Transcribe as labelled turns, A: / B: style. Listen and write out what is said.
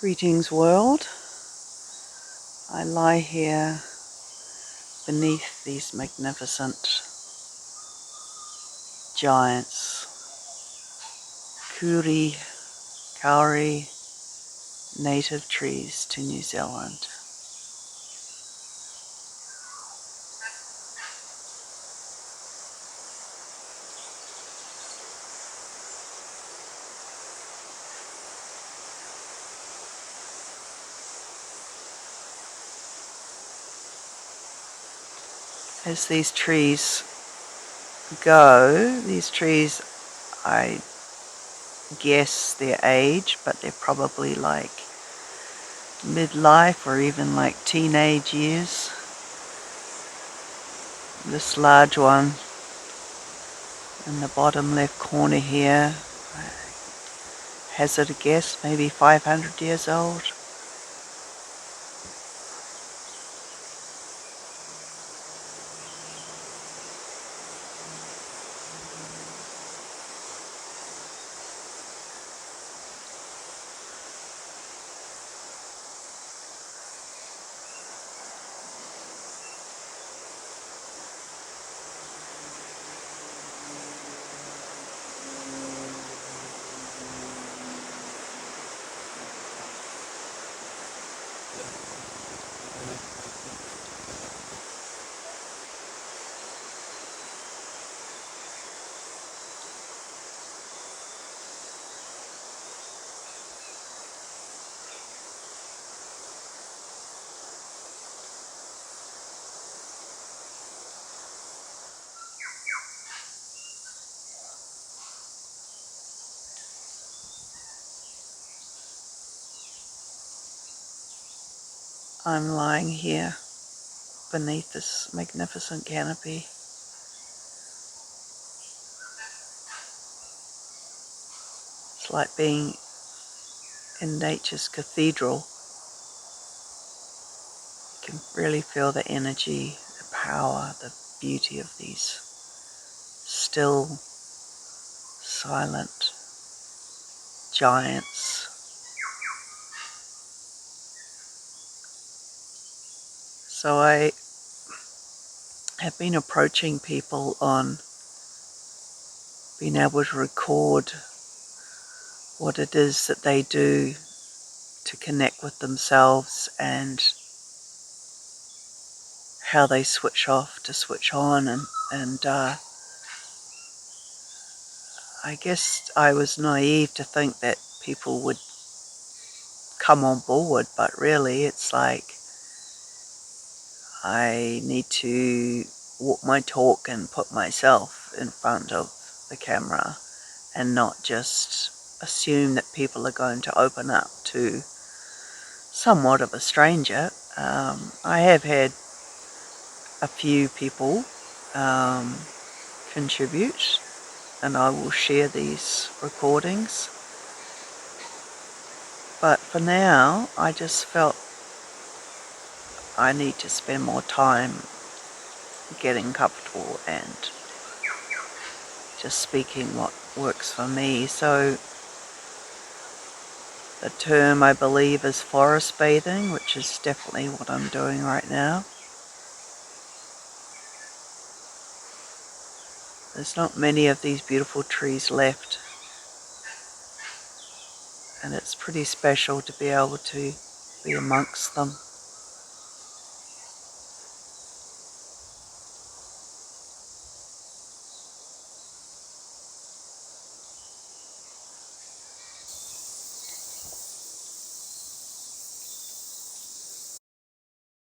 A: Greetings world. I lie here beneath these magnificent giants, KAURI native trees to New Zealand. As these trees go, I guess their age, but they're probably like midlife or even like teenage years. This large one in the bottom left corner here, hazard a guess, maybe 500 years old. I'm lying here beneath this magnificent canopy. It's like being in nature's cathedral. You can really feel the energy, the power, the beauty of these still, silent giants. So I have been approaching people on being able to record what it is that they do to connect with themselves and how they switch off to switch on, and I guess I was naive to think that people would come on board, but really it's like I need to walk my talk and put myself in front of the camera and not just assume that people are going to open up to somewhat of a stranger. I have had a few people contribute, and I will share these recordings. But for now, I just felt I need to spend more time getting comfortable and just speaking what works for me. So the term, I believe, is forest bathing, which is definitely what I'm doing right now. There's not many of these beautiful trees left, and it's pretty special to be able to be amongst them.